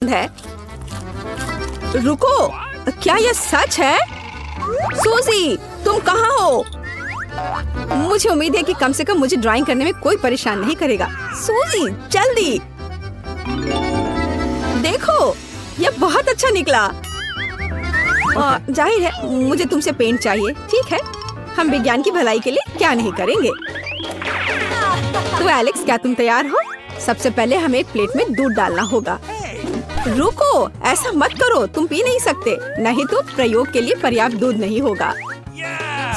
पसंद है। रुको, क्या यह सच है? सूजी, तुम कहाँ हो? मुझे उम्मीद है कि कम से कम मुझे ड्राइंग करने में कोई परेशान नहीं करेगा। सूजी, जल्दी देखो, यह बहुत अच्छा निकला। जाहिर है मुझे तुमसे पेंट चाहिए। ठीक है, हम विज्ञान की भलाई के लिए क्या नहीं करेंगे। तो एलेक्स, क्या तुम तैयार हो? सबसे पहले हमें एक प्लेट में दूध डालना होगा। रुको, ऐसा मत करो, तुम पी नहीं सकते, नहीं तो प्रयोग के लिए पर्याप्त दूध नहीं होगा।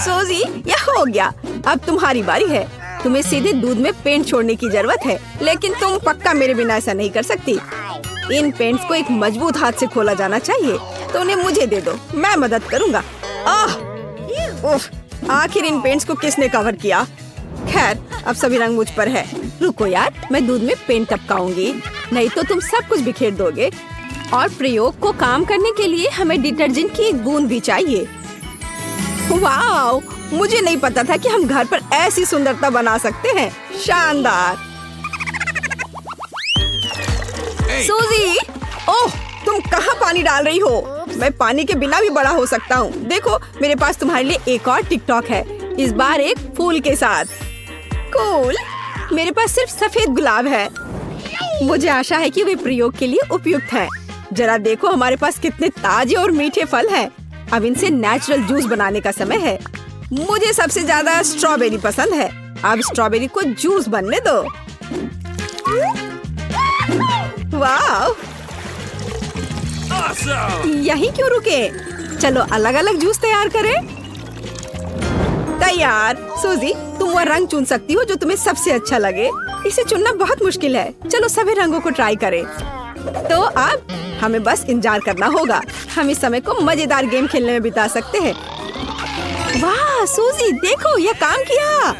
सूजी, यह हो गया। अब तुम्हारी बारी है। तुम्हें सीधे दूध में पेंट छोड़ने की जरूरत है, लेकिन तुम पक्का मेरे बिना ऐसा नहीं कर सकती। इन पेंट्स को एक मजबूत हाथ से खोला जाना चाहिए, तो उन्हें मुझे दे दो, मैं मदद करूँगा। आखिर इन पेंट्स को किसने कवर किया? खैर, अब सभी रंग मुझ पर है। रुको यार, मैं दूध में पेंट टपकाऊंगी, नहीं तो तुम सब कुछ बिखेर दोगे। और प्रयोग को काम करने के लिए हमें डिटर्जेंट की एक बूंद भी चाहिए। वाओ, मुझे नहीं पता था कि हम घर पर ऐसी सुंदरता बना सकते हैं। शानदार। सूजी, ओह, तुम कहाँ पानी डाल रही हो? मैं पानी के बिना भी बड़ा हो सकता हूँ। देखो, मेरे पास तुम्हारे लिए एक और टिकटॉक है, इस बार एक फूल के साथ। कूल। मेरे पास सिर्फ सफेद गुलाब है। मुझे आशा है कि वे प्रयोग के लिए उपयुक्त हैं। जरा देखो, हमारे पास कितने ताजे और मीठे फल हैं। अब इनसे नेचुरल जूस बनाने का समय है। मुझे सबसे ज्यादा स्ट्रॉबेरी पसंद है। अब स्ट्रॉबेरी को जूस बनने दो। वाह, यहीं क्यों रुके? चलो अलग अलग जूस तैयार करें। तैयार। सूजी, तुम वह रंग चुन सकती हो जो तुम्हें सबसे अच्छा लगे। इसे चुनना बहुत मुश्किल है। चलो सभी रंगों को ट्राई करें। तो अब हमें बस इंतजार करना होगा। हम इस समय को मजेदार गेम खेलने में बिता सकते हैं। वाह सूजी, देखो, यह काम किया।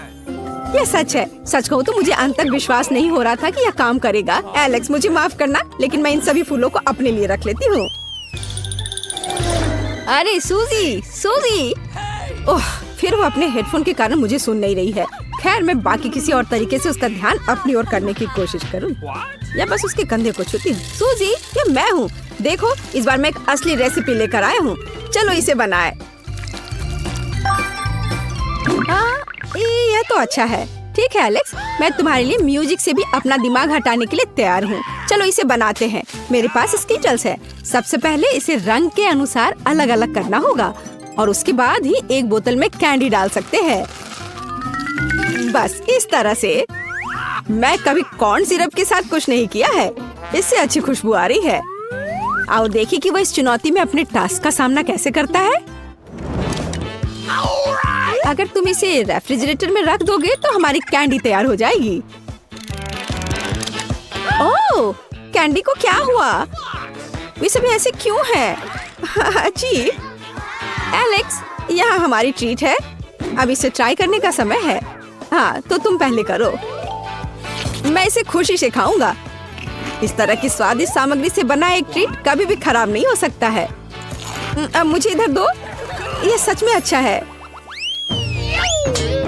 यह सच है। सच कहूँ तो मुझे अंत तक विश्वास नहीं हो रहा था कि यह काम करेगा। एलेक्स, मुझे माफ करना, लेकिन मैं इन सभी फूलों को अपने लिए रख लेती हूँ। अरे सूजी, सूजी, ओह, फिर वो अपने हेडफोन के कारण मुझे सुन नहीं रही है। खैर, मैं बाकी किसी और तरीके से उसका ध्यान अपनी ओर करने की कोशिश करूं, या बस उसके कंधे को छूती हूँ। सूजी, ये मैं हूँ। देखो, इस बार मैं एक असली रेसिपी लेकर आया हूँ। चलो इसे बनाए। यह तो अच्छा है। ठीक है एलेक्स, मैं तुम्हारे लिए म्यूजिक से भी अपना दिमाग हटाने के लिए तैयार हूँ। चलो इसे बनाते हैं। मेरे पास स्कीटल्स है। सबसे पहले इसे रंग के अनुसार अलग अलग करना होगा और उसके बाद ही एक बोतल में कैंडी डाल सकते हैं। बस इस तरह से। मैं कभी कॉर्न सिरप के साथ कुछ नहीं किया है। इससे अच्छी खुशबू आ रही है। आओ देखिए कि वह इस चुनौती में अपने टास्क का सामना कैसे करता है। अगर तुम इसे रेफ्रिजरेटर में रख दोगे तो हमारी कैंडी तैयार हो जाएगी। ओह, कैंडी को क्या हुआ? वे सभी ऐसे क्यों हैं? अजीब। एलेक्स, यहाँ हमारी ट्रीट है। अब इसे ट्राई करने का समय है। हाँ, तो तुम पहले करो। मैं इसे खुशी से खाऊंगा। इस तरह की स्वादिष्ट सामग्री से बना एक ट्रीट कभी भी खराब नहीं हो सकता है। अब मुझे इधर दो। यह सच में अच्छा है।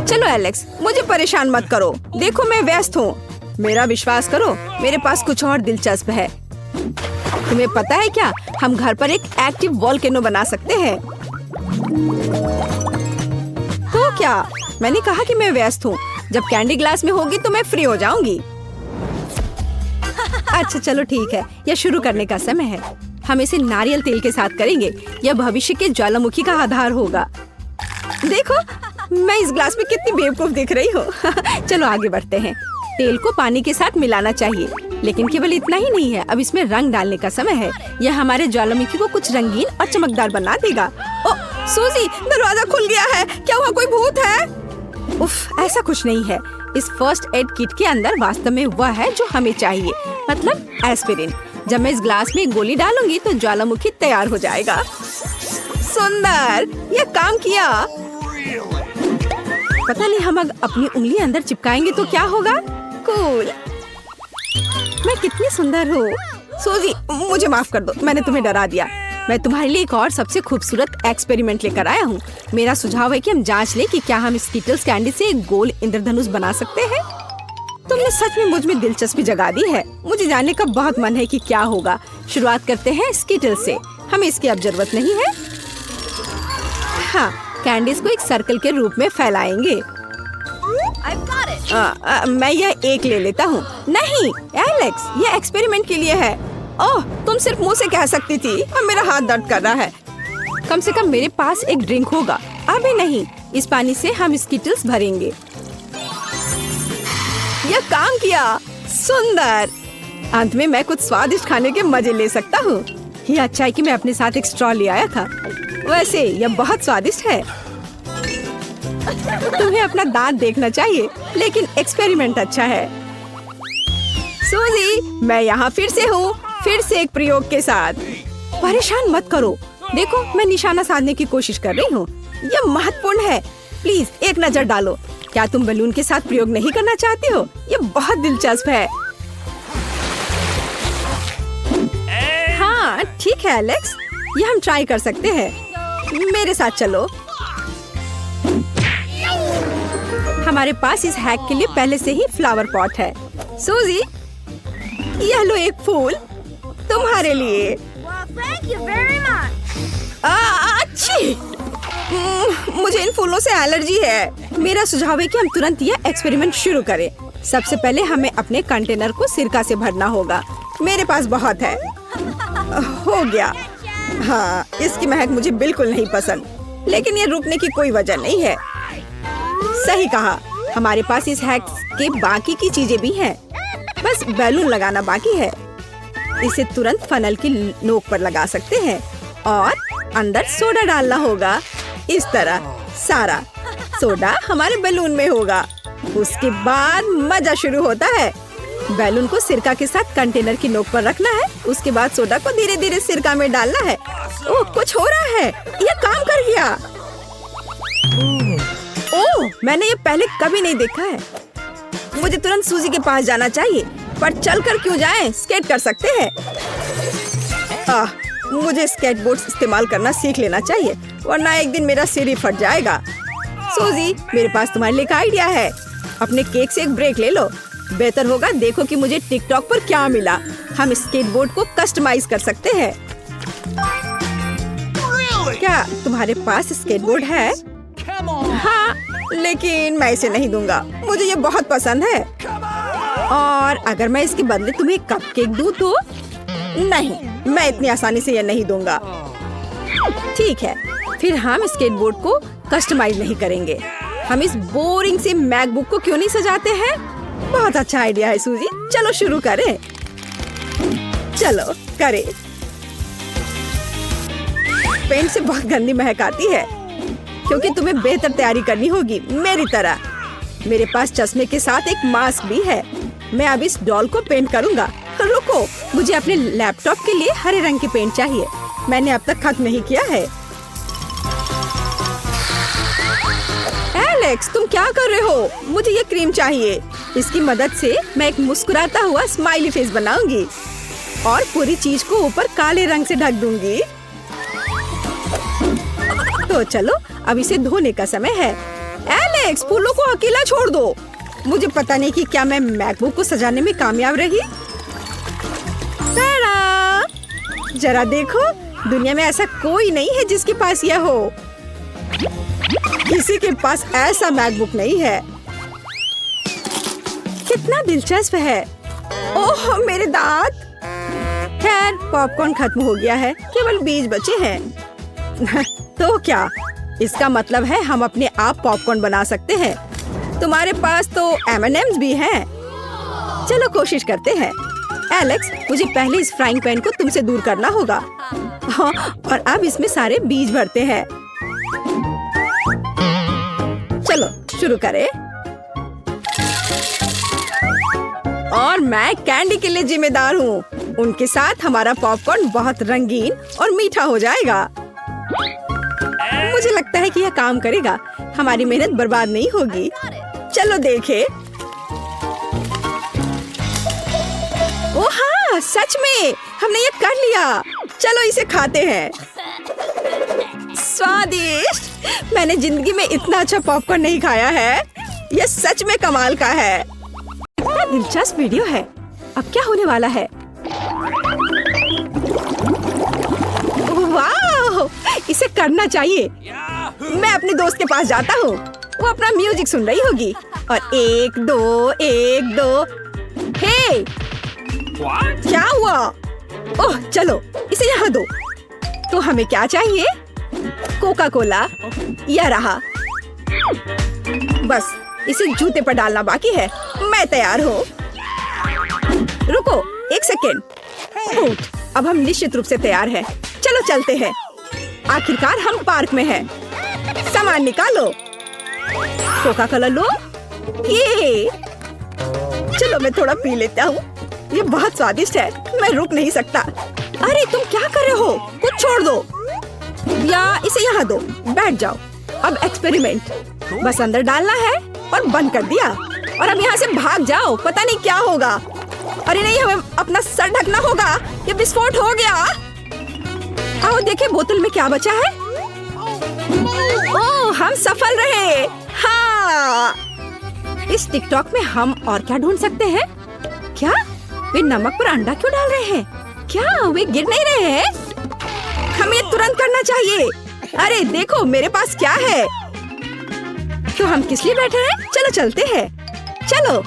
चलो एलेक्स, मुझे परेशान मत करो। देखो, मैं व्यस्त हूँ। मेरा विश्वास करो, मेरे पास कुछ और दिलचस्प है। तुम्हें पता है क्या, हम घर पर एक एक्टिव वोल्केनो बना सकते हैं। तो क्या? मैंने कहा कि मैं व्यस्त हूँ। जब कैंडी ग्लास में होगी तो मैं फ्री हो जाऊंगी। अच्छा चलो ठीक है, यह शुरू करने का समय है। हम इसे नारियल तेल के साथ करेंगे। यह भविष्य के ज्वालामुखी का आधार होगा। देखो, मैं इस ग्लास में कितनी बेवकूफ दिख रही हूँ। चलो आगे बढ़ते हैं। तेल को पानी के साथ मिलाना चाहिए, लेकिन केवल इतना ही नहीं है। अब इसमें रंग डालने का समय है। यह हमारे ज्वालामुखी को कुछ रंगीन और चमकदार बना देगा। ओह सूजी, दरवाजा खुल गया है। क्या वहाँ कोई भूत है? उफ, ऐसा कुछ नहीं है। इस फर्स्ट एड किट के अंदर वास्तव में वह है जो हमें चाहिए, मतलब एस्पिरिन। जब मैं इस ग्लास में गोली डालूंगी तो ज्वालामुखी तैयार हो जाएगा। सुंदर, यह काम किया। पता नहीं हम अपनी उंगली अंदर चिपकाएंगे तो क्या होगा। कूल। मैं कितनी सुंदर हूँ। सूजी, मुझे माफ कर दो, मैंने तुम्हें डरा दिया। मैं तुम्हारे लिए एक और सबसे खूबसूरत एक्सपेरिमेंट लेकर आया हूँ। मेरा सुझाव है कि हम जांच लें कि क्या हम स्कीटल्स कैंडी से एक गोल इंद्रधनुष बना सकते हैं। तुमने सच में मुझ में दिलचस्पी जगा दी है। मुझे जानने का बहुत मन है कि क्या होगा शुरुआत करते हैं स्कीटल से। हमें इसकी अब जरूरत नहीं है। हाँ, कैंडीज को एक सर्कल के रूप में फैलाएंगे। मैं यह एक ले लेता हूँ। नहीं एलेक्स, यह एक्सपेरिमेंट के लिए है। ओह, तुम सिर्फ मुंह से कह सकती थी। अब मेरा हाथ दर्द कर रहा है। कम से कम मेरे पास एक ड्रिंक होगा। अभी नहीं, इस पानी से हम स्कीटल्स भरेंगे। यह काम किया, सुंदर। अंत में मैं कुछ स्वादिष्ट खाने के मजे ले सकता हूँ। यह अच्छा है कि मैं अपने साथ एक स्ट्रॉ ले आया था। वैसे यह बहुत स्वादिष्ट है। तुम्हें अपना दांत देखना चाहिए, लेकिन एक्सपेरिमेंट अच्छा है। सूजी, मैं यहाँ फिर से हूँ, फिर से एक प्रयोग के साथ। परेशान मत करो। देखो, मैं निशाना साधने की कोशिश कर रही हूँ। यह महत्वपूर्ण है। प्लीज एक नजर डालो। क्या तुम बलून के साथ प्रयोग नहीं करना चाहते हो? यह बहुत दिलचस्प है। हाँ ठीक है एलेक्स, यह हम ट्राई कर सकते हैं। मेरे साथ चलो। हमारे पास इस हैक के लिए पहले से ही फ्लावर पॉट है। सूजी, यह लो एक फूल तुम्हारे लिए। अच्छी। मुझे इन फूलों से एलर्जी है। मेरा सुझाव है कि हम तुरंत यह एक्सपेरिमेंट शुरू करें। सबसे पहले हमें अपने कंटेनर को सिरका से भरना होगा। मेरे पास बहुत है। हो गया। हाँ, इसकी महक मुझे बिल्कुल नहीं पसंद, लेकिन ये रुकने की कोई वजह नहीं है। सही कहा। हमारे पास इस हैक के बाकी की चीजें भी हैं। बस बैलून लगाना बाकी है। इसे तुरंत फनल की नोक पर लगा सकते हैं और अंदर सोडा डालना होगा। इस तरह सारा सोडा हमारे बैलून में होगा। उसके बाद मजा शुरू होता है। बैलून को सिरका के साथ कंटेनर की नोक पर रखना है। उसके बाद सोडा को धीरे धीरे सिरका में डालना है। ओह, कुछ हो रहा है। यह काम कर गया। ओह, मैंने ये पहले कभी नहीं देखा है। मुझे तुरंत सूजी के पास जाना चाहिए। पर चलकर क्यों जाएं? स्केट कर सकते हैं। मुझे स्केटबोर्ड इस्तेमाल करना सीख लेना चाहिए, वरना एक दिन मेरा सिर ही फट जाएगा। सूजी, मेरे पास तुम्हारे लिए एक आइडिया है। अपने केक से एक ब्रेक ले लो। बेहतर होगा देखो कि मुझे टिकटॉक पर क्या मिला। हम स्केटबोर्ड को कस्टमाइज कर सकते हैं। क्या तुम्हारे पास स्केटबोर्ड है? हाँ, लेकिन मैं इसे नहीं दूंगा। मुझे ये बहुत पसंद है। और अगर मैं इसके बदले तुम्हें कपकेक दूं तो? नहीं, मैं इतनी आसानी से ये नहीं दूंगा। ठीक है, फिर हम स्केटबोर्ड को कस्टमाइज नहीं करेंगे। हम इस बोरिंग से मैकबुक को क्यों नहीं सजाते हैं? बहुत अच्छा आइडिया है सूजी। चलो शुरू करें। चलो करें। पेंट से बहुत गंदी महक आती है, क्योंकि तुम्हें बेहतर तैयारी करनी होगी मेरी तरह। मेरे पास चश्मे के साथ एक मास्क भी है। मैं अब इस डॉल को पेंट करूंगा। रुको, मुझे अपने लैपटॉप के लिए हरे रंग की पेंट चाहिए। मैंने अब तक खत्म नहीं किया है। एलेक्स, तुम क्या कर रहे हो? मुझे ये क्रीम चाहिए। इसकी मदद से मैं एक मुस्कुराता हुआ स्माइली फेस बनाऊंगी और पूरी चीज को ऊपर काले रंग से ढक दूंगी। तो चलो, अब इसे धोने का समय है। एलेक्स, फूलों को अकेला छोड़ दो। मुझे पता नहीं कि क्या मैं मैकबुक को सजाने में कामयाब रही। जरा देखो, दुनिया में ऐसा कोई नहीं है जिसके पास यह हो। किसी के पास ऐसा मैकबुक नहीं है। कितना दिलचस्प है। ओह, मेरे दांत। खैर, पॉपकॉर्न खत्म हो गया है, केवल बीज बचे हैं। तो क्या इसका मतलब है हम अपने आप पॉपकॉर्न बना सकते हैं? तुम्हारे पास तो M&M's भी हैं। चलो कोशिश करते हैं। एलेक्स, मुझे पहले इस फ्राइंग पैन को तुमसे दूर करना होगा। हाँ, और अब इसमें सारे बीज भरते हैं। चलो शुरू करें। और मैं कैंडी के लिए जिम्मेदार हूँ। उनके साथ हमारा पॉपकॉर्न बहुत रंगीन और मीठा हो जाएगा। मुझे लगता है कि यह काम करेगा। हमारी मेहनत बर्बाद नहीं होगी। चलो देखें। ओह हाँ, सच में हमने ये कर लिया। चलो इसे खाते हैं। स्वादिष्ट। मैंने जिंदगी में इतना अच्छा पॉपकॉर्न नहीं खाया है। यह सच में कमाल का है। इतना दिलचस्प वीडियो है। अब क्या होने वाला है? करना चाहिए। मैं अपने दोस्त के पास जाता हूँ, वो अपना म्यूजिक सुन रही होगी। और 1 2 1 2। हे, क्या हुआ? ओह चलो इसे यहाँ दो। तो हमें क्या चाहिए? Coca Cola. यह रहा। बस इसे जूते पर डालना बाकी है। मैं तैयार हूँ। रुको 1 सेकेंड। अब हम निश्चित रूप से तैयार हैं। चलो चलते हैं। आखिरकार हम पार्क में हैं। सामान निकालो। कोका कोला लो। ये चलो मैं थोड़ा पी लेता हूँ। ये बहुत स्वादिष्ट है, मैं रुक नहीं सकता। अरे तुम क्या कर रहे हो? कुछ छोड़ दो या इसे यहाँ दो। बैठ जाओ। अब एक्सपेरिमेंट। बस अंदर डालना है और बंद कर दिया। और अब यहाँ से भाग जाओ, पता नहीं क्या होगा। अरे नहीं, हमें अपना सर ढकना होगा। ये विस्फोट हो गया। आओ देखें बोतल में क्या बचा है। ओह हम सफल रहे। हाँ, इस टिकटॉक में हम और क्या ढूंढ सकते हैं? क्या वे नमक पर अंडा क्यों डाल रहे हैं? क्या वे गिर नहीं रहे हैं? हमें तुरंत करना चाहिए। अरे देखो मेरे पास क्या है। तो हम किस लिए बैठे हैं? चलो चलते हैं। चलो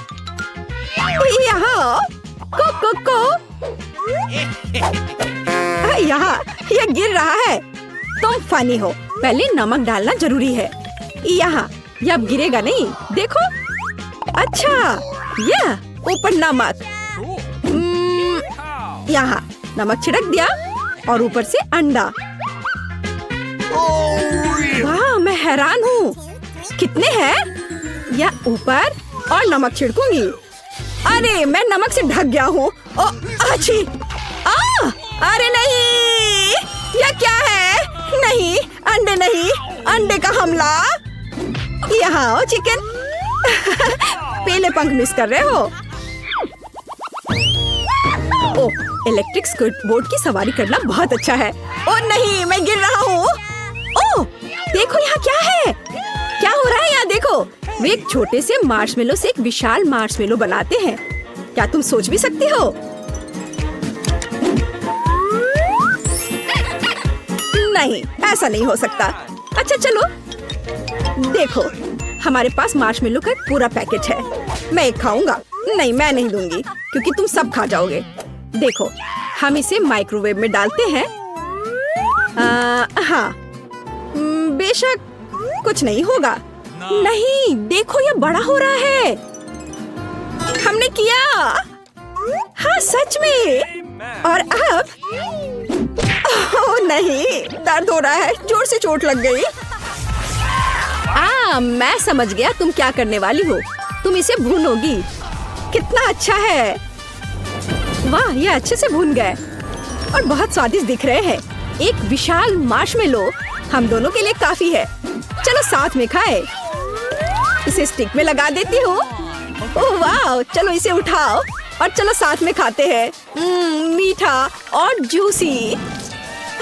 यहाँ यहाँ यह गिर रहा है। तुम फनी हो। पहले नमक डालना जरूरी है। यहाँ यह अब गिरेगा नहीं। देखो। अच्छा यह ऊपर नमक। यहाँ नमक छिड़क दिया और ऊपर से अंडा। वाह मैं हैरान हूँ। कितने हैं? या ऊपर और नमक छिड़कूंगी। अरे मैं नमक से ढक गया हूँ। अच्छी। अरे नहीं, यह क्या है? नहीं अंडे नहीं, अंडे का हमला। यहाँ आओ चिकन। पहले पंख मिस कर रहे हो। ओह, इलेक्ट्रिक स्केटबोर्ड की सवारी करना बहुत अच्छा है। ओह नहीं, मैं गिर रहा हूँ। ओह देखो यहाँ क्या है। क्या हो रहा है यहाँ देखो। वे एक छोटे से मार्शमेलो से एक विशाल मार्शमेलो बनाते हैं। क्या तुम सोच भी सकती हो? नहीं, ऐसा नहीं हो सकता। अच्छा चलो देखो, हमारे पास मार्शमेलो का एक पूरा पैकेट है। मैं एक खाऊंगा। नहीं मैं नहीं दूंगी क्योंकि तुम सब खा जाओगे। देखो हम इसे माइक्रोवेव में डालते हैं। हाँ बेशक कुछ नहीं होगा। नहीं देखो ये बड़ा हो रहा है। हमने किया। हाँ सच में। और अब ओह नहीं, दर्द हो रहा है। जोर से चोट लग गई। मैं समझ गया तुम क्या करने वाली हो। तुम इसे भूनोगी। कितना अच्छा है। वाह ये अच्छे से भून गए और बहुत स्वादिष्ट दिख रहे हैं। एक विशाल मार्शमेलो हम दोनों के लिए काफी है। चलो साथ में खाए। इसे स्टिक में लगा देती हूँ। ओह वाह, चलो इसे उठाओ और चलो साथ में खाते हैं। मीठा और जूसी।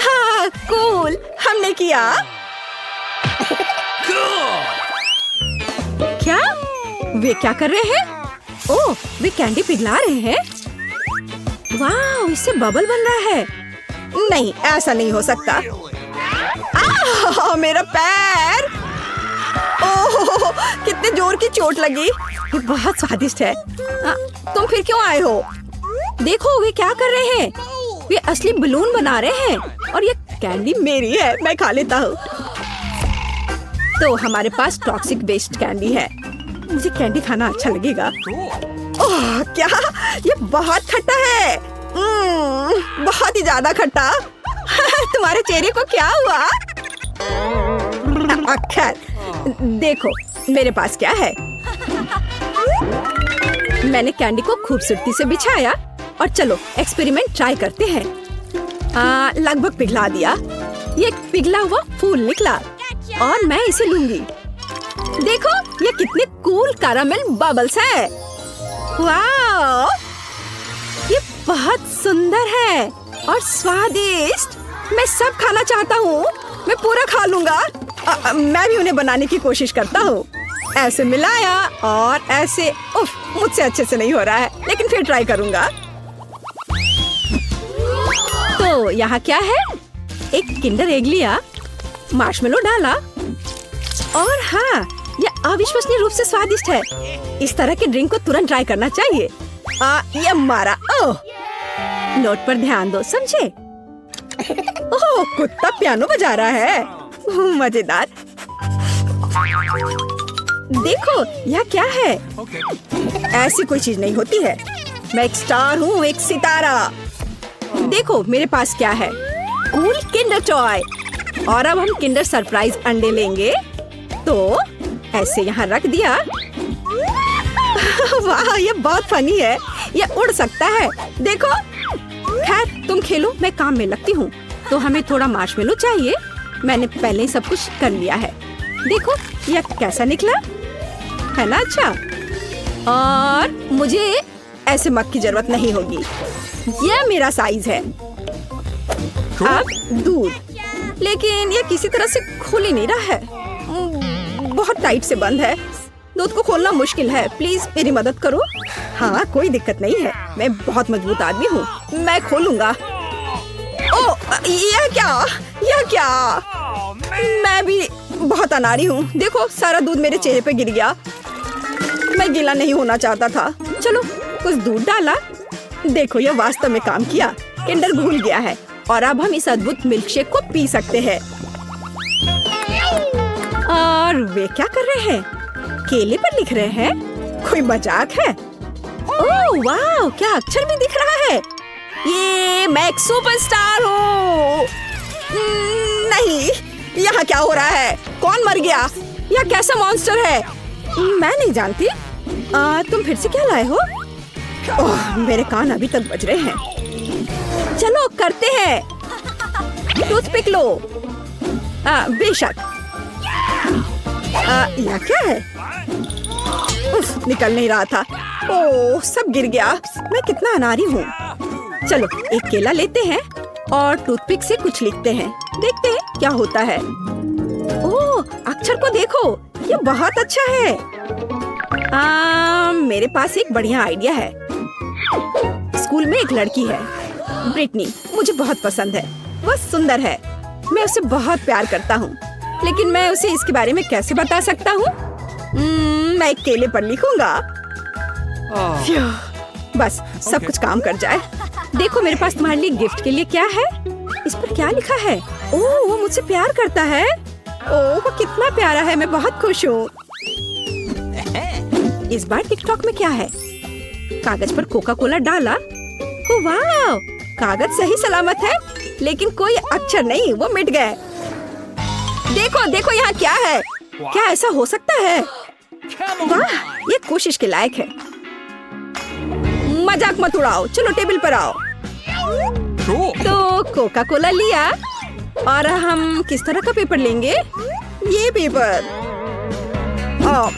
हाँ कूल, हमने किया। क्या वे क्या कर रहे हैं? ओह वे कैंडी पिघला रहे हैं। वाह इससे बबल बन रहा है। नहीं ऐसा नहीं हो सकता। मेरा पैर। ओह कितने जोर की चोट लगी। ये बहुत स्वादिष्ट है। तुम फिर क्यों आए हो? देखो वे क्या कर रहे हैं। वे असली बलून बना रहे हैं और ये कैंडी मेरी है। मैं खा लेता हूँ। तो हमारे पास टॉक्सिक वेस्ट कैंडी है। मुझे कैंडी खाना अच्छा लगेगा। ओह क्या, ये बहुत खट्टा है। बहुत ही ज्यादा खट्टा। तुम्हारे चेहरे को क्या हुआ? खैर देखो मेरे पास क्या है। मैंने कैंडी को खूबसूरती से बिछाया और चलो एक्सपेरिमेंट ट्राई करते हैं। लगभग पिघला दिया। ये पिघला हुआ फूल निकला और मैं इसे लूंगी। देखो ये कितने कूल कैरामेल बबल्स है। वाह ये बहुत सुंदर है और स्वादिष्ट। मैं सब खाना चाहता हूँ। मैं पूरा खा लूंगा। मैं भी उन्हें बनाने की कोशिश करता हूँ। ऐसे मिलाया और ऐसे। उफ, मुझसे अच्छे से नहीं हो रहा है लेकिन फिर ट्राई करूंगा। तो यहाँ क्या है? एक किंडर एग लिया मार्शमेलो डाला और हाँ, यह अविश्वसनीय रूप से स्वादिष्ट है। इस तरह के ड्रिंक को तुरंत ट्राई करना चाहिए। ये मारा। ओह, नोट पर ध्यान दो, समझे? ओह, कुत्ता पियानो बजा रहा है। मजेदार। देखो, यह क्या है? ऐसी कोई चीज नहीं होती है। मैं एक स्टार हूँ, एक सितारा। देखो मेरे पास क्या है, कूल किंडर टॉय। और अब हम किंडर सरप्राइज अंडे लेंगे। तो ऐसे यहाँ रख दिया। वाह, ये बहुत फनी है। ये उड़ सकता है, देखो। खैर तुम खेलो, मैं काम में लगती हूँ। तो हमें थोड़ा मार्शमेलो चाहिए। मैंने पहले ही सब कुछ कर लिया है। देखो यह कैसा निकला है ना? अच्छा, और मुझे ऐसे मग की जरूरत नहीं होगी। यह मेरा साइज है। अब दूध, लेकिन यह किसी तरह से खुल ही नहीं रहा है। बहुत टाइट से बंद है। दूध को खोलना मुश्किल है। प्लीज मेरी मदद करो। हाँ, कोई दिक्कत नहीं है, मैं बहुत मजबूत आदमी हूँ। मैं खोलूंगा। ओह, यह क्या? यह क्या? मैं भी बहुत अनाड़ी हूँ। देखो, सारा दूध मेरे चेहरे पे गिर गया। मैं गीला नहीं होना चाहता था। चलो, कुछ दूध डाला। देखो, यह वास्तव में काम किया। किंडर घुल गया है और अब हम इस अद्भुत मिल्कशेक को पी सकते हैं। और वे क्या कर रहे हैं? केले पर लिख रहे हैं? कोई मजाक है? ओह वाह, क्या अक्षर भी दिख रहा है। ये मैं एक सुपरस्टार हूँ। नहीं, यहाँ क्या हो रहा है? कौन मर गया? यह कैसा मॉन्स्टर है? मैं नहीं जानती। तुम फिर से क्या लाए हो? ओह, मेरे कान अभी तक बज रहे हैं। चलो करते हैं। टूथपिक लो। बेशक। यह क्या है? उफ, निकल नहीं रहा था। ओह, सब गिर गया। मैं कितना अनाड़ी हूँ। चलो, एक केला लेते हैं और टूथपिक से कुछ लिखते हैं। देखते हैं क्या होता है। ओह, अक्षर को देखो, ये बहुत अच्छा है। मेरे पास एक बढ़िया आइडिया है। स्कूल में एक लड़की है, ब्रिटनी। मुझे बहुत पसंद है। वह सुंदर है। मैं उसे बहुत प्यार करता हूँ, लेकिन मैं उसे इसके बारे में कैसे बता सकता हूँ? मैं एक केले पर लिखूंगा। बस सब कुछ काम कर जाए। देखो, मेरे पास तुम्हारे लिए गिफ्ट के लिए क्या है। इस पर क्या लिखा है? ओह, वो मुझसे प्यार करता है। ओह, वो कितना प्यारा है। मैं बहुत खुश हूँ। इस बार टिकटॉक में क्या है? कागज पर कोका कोला डाला। ओह वाह, कागज सही सलामत है, लेकिन कोई अक्षर नहीं, वो मिट गए। देखो देखो, यहाँ क्या है? क्या ऐसा हो सकता है? वाह, ये कोशिश के लायक है। मजाक मत उड़ाओ। चलो टेबल पर आओ। तो कोका कोला लिया और हम किस तरह का पेपर लेंगे? ये पेपर।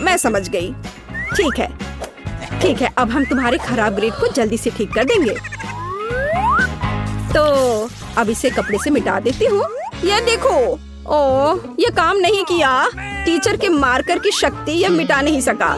मैं समझ गई। ठीक है, ठीक है। अब हम तुम्हारे खराब ग्रेड को जल्दी से ठीक कर देंगे। तो अब इसे कपड़े से मिटा देती हूँ। यह देखो। ओह, यह काम नहीं किया। टीचर के मार्कर की शक्ति यह मिटा नहीं सका।